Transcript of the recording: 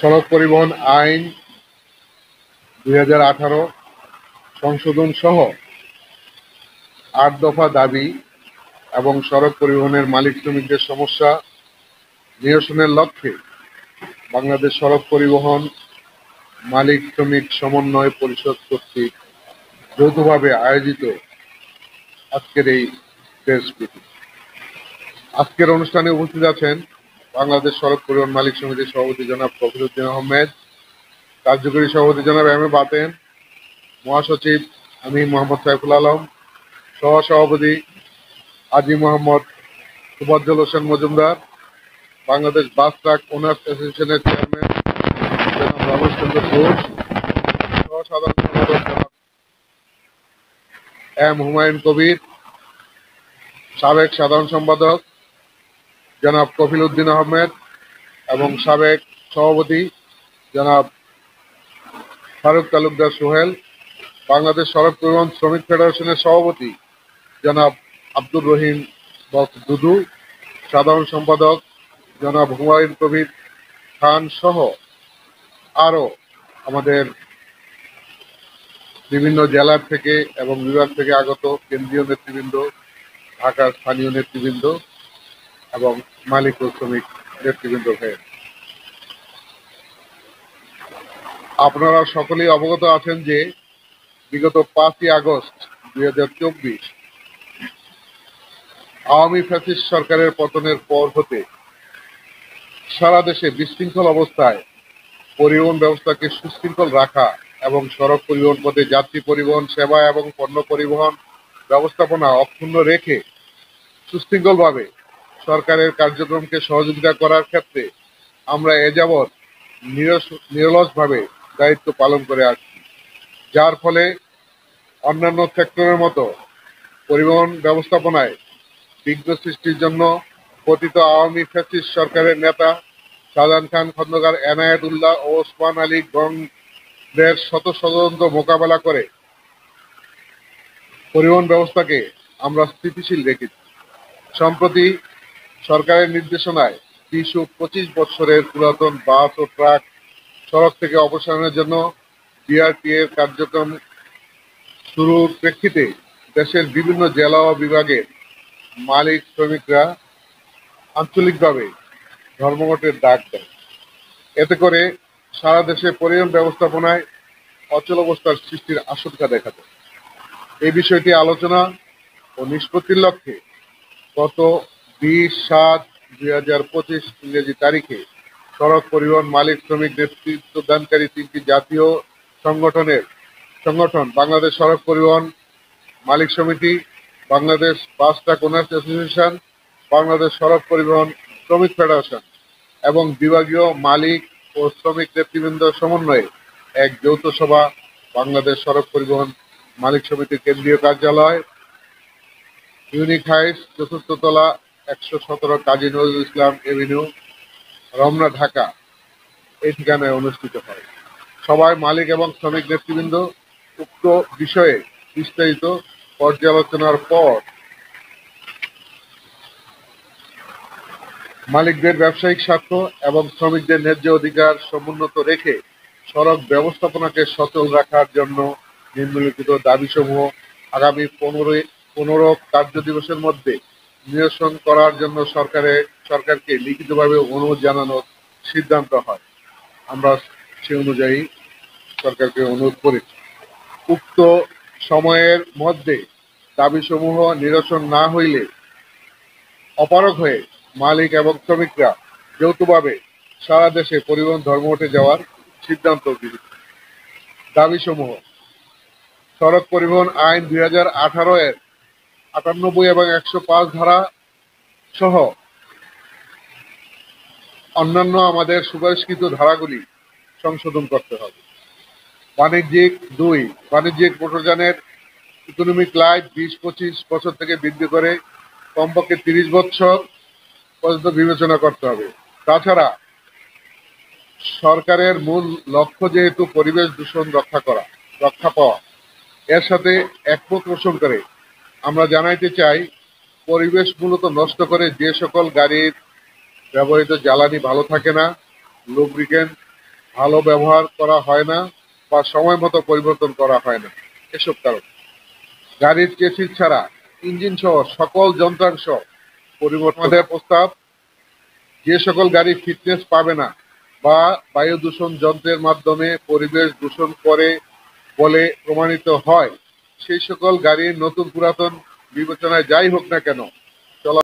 সড়ক পরিবহন আইন 2018 সংশোধন সহ 8 দফা দাবি এবং সড়ক পরিবহনের মালিক শ্রমিকদের সমস্যা নিরসনের লক্ষ্যে বাংলাদেশ সড়ক পরিবহন মালিক শ্রমিক সমন্বয় পরিষদ কর্তৃক যৌথভাবে আয়োজিত আজকের এই প্রেস ব্রিফিং। আজকের অনুষ্ঠানে উপস্থিত আছেন বাংলাদেশ সড়ক পরিবহন মালিক সমিতির সভাপতি জনাব কফিলউদ্দিন আহমেদ, কার্যকরী সভাপতি জনাব এম এ বাতেন, মহাসচিব আমি মোহাম্মদ সাইফুল আলম, সহসভাপতি আজি Mohammad Tofazzal Hossain Majumdar, Bangladesh bus truck owners অ্যাসোসিয়েশনের চেয়ারম্যান জনাব রমেশ চন্দ্র ঘোষ, সহসাধারণ সম্পাদক জনাব এম হুমায়ুন কবির, সাবেক সাধারণ সম্পাদক জনাব কফিলউদ্দিন আহমেদ এবং সাবেক সভাপতি জনাব ফারুক তালুকদার সোহেল, বাংলাদেশ সড়ক পরিবহন শ্রমিক ফেডারেশনের সভাপতি জনাব আব্দুর রহিম দুদু, সাধারণ সম্পাদক জনাব হুমায়ুন কবির খান সহ আরও আমাদের বিভিন্ন জেলার থেকে এবং বিভাগ থেকে আগত কেন্দ্রীয় নেতৃবৃন্দ, ঢাকার স্থানীয় নেতৃবৃন্দ এবং মালিক ও শ্রমিক নেতৃবৃন্দ হয়ে আপনারা সকলেই অবগত আছেন যে বিগত 5ই আগস্ট 2024 আওয়ামী ফ্যাসিস্ট সরকারের পতনের পর হতে সারা দেশে বিশৃঙ্খল অবস্থায় পরিবহন ব্যবস্থাকে সুশৃঙ্খল রাখা এবং সড়ক পরিবহন পথে যাত্রী পরিবহন সেবা এবং পণ্য পরিবহন ব্যবস্থাপনা অক্ষুণ্ণ রেখে সুশৃঙ্খলভাবে সরকারের কার্যক্রমকে সহযোগিতা করার ক্ষেত্রে আমরা এ যাবৎ নিরলসভাবে দায়িত্ব পালন করে আসছি, যার ফলে অন্যান্য সেক্টরের মতো পরিবহন ব্যবস্থাপনায় বিঘ্ন সৃষ্টির জন্য পতিত আওয়ামী ফ্যাসিস্ট সরকারের নেতা শাহজাহান খান খন্দকার, এনায়েত উল্লাহ ও ওসমান আলী গংদের শত ষড়যন্ত্র মোকাবেলা করে পরিবহন ব্যবস্থাকে আমরা স্থিতিশীল রেখেছি। সম্প্রতি সরকারের নির্দেশনায় 20 ও 25 বছরের পুরাতন বাস ও ট্রাক সড়ক থেকে অপসারণের জন্য বিআরটি এর কার্যক্রম শুরুর প্রেক্ষিতে দেশের বিভিন্ন জেলা ও বিভাগের মালিক শ্রমিকরা আঞ্চলিকভাবে ধর্মঘটের ডাক দেয়। এতে করে সারা দেশে পরিবহন ব্যবস্থাপনায় অচলাবস্থার সৃষ্টির আশঙ্কা দেখা দেয়। এই বিষয়টি আলোচনা ও নিষ্পত্তির লক্ষ্যে গত 20/7/2025 ইংরেজি তারিখে সড়ক পরিবহন মালিক শ্রমিক নেতৃত্ব দানকারী 3টি জাতীয় সংগঠন বাংলাদেশ সড়ক পরিবহন মালিক সমিতি, Bangladesh bus truck owners association, Bangladesh সড়ক পরিবহন শ্রমিক ফেডারেশন এবং বিভাগীয় মালিক ও শ্রমিক নেতৃবৃন্দ সমন্বয়ে এক যৌথ সভা বাংলাদেশ সড়ক পরিবহন মালিক সমিতির কেন্দ্রীয় কার্যালয়, ইউনিক হাইটস, 4th তলা, 117 কাজী নজরুল ইসলাম এভিনিউ, রমনা, ঢাকা এই ঠিকানায় অনুষ্ঠিত হয়। সভায় মালিক এবং শ্রমিক নেতৃবৃন্দ উক্ত বিষয়ে বিস্তারিত পর্যালোচনার পর মালিকদের ব্যবসায়িক স্বার্থ এবং শ্রমিকদের ন্যায্য অধিকার সমুন্নত রেখে সড়ক ব্যবস্থাপনাকে সচল রাখার জন্য নিম্নলিখিত দাবিসমূহ আগামী 15 কার্য দিবসের মধ্যে নিরসন করার জন্য সরকারকে লিখিতভাবে অনুরোধ জানানোর সিদ্ধান্ত হয়। আমরা সে অনুযায়ী সরকারকে অনুরোধ করেছি। উক্ত সময়ের মধ্যে দাবিসমূহ নিরসন না হইলে অপারগ হয়ে মালিক এবং শ্রমিকরা যৌথভাবে সারা দেশে পরিবহন ধর্মঘটে যাওয়ার সিদ্ধান্ত গৃহীত। দাবিসমূহ: সড়ক পরিবহন আইন 2018 এর 98 এবং 105 ধারা সহ অন্যান্য আমাদের সুপারিশকৃত ধারাগুলি সংশোধন করতে হবে। বাণিজ্যিক মোটরযানের ইকোনমিক লাইফ 20-25 বছর থেকে বৃদ্ধি করে কমপক্ষে 30 বছর পর্যন্ত বিবেচনা করতে হবে। তাছাড়া সরকারের মূল লক্ষ্য যেহেতু পরিবেশ দূষণ রক্ষা পাওয়া, এর সাথে একমত পোষণ করে আমরা জানাইতে চাই, পরিবেশ মূলত নষ্ট করে যে সকল গাড়ির ব্যবহৃত জ্বালানি ভালো থাকে না, লুব্রিকেন্ট, ভালো ব্যবহার করা হয় না বা সময় মতো পরিবর্তন করা হয় না। এসব কারণ গাড়ির চেসিস ছাড়া ইঞ্জিন সহ সকল যন্ত্রাংশ পরিবর্তনের প্রস্তাব, যে সকল গাড়ি ফিটনেস পাবে না বা বায়ু দূষণ যন্ত্রের মাধ্যমে পরিবেশ দূষণ করে বলে প্রমাণিত হয়, সেই সকল গাড়ির নতুন পুরাতন বিবেচনায় যাই হোক না কেন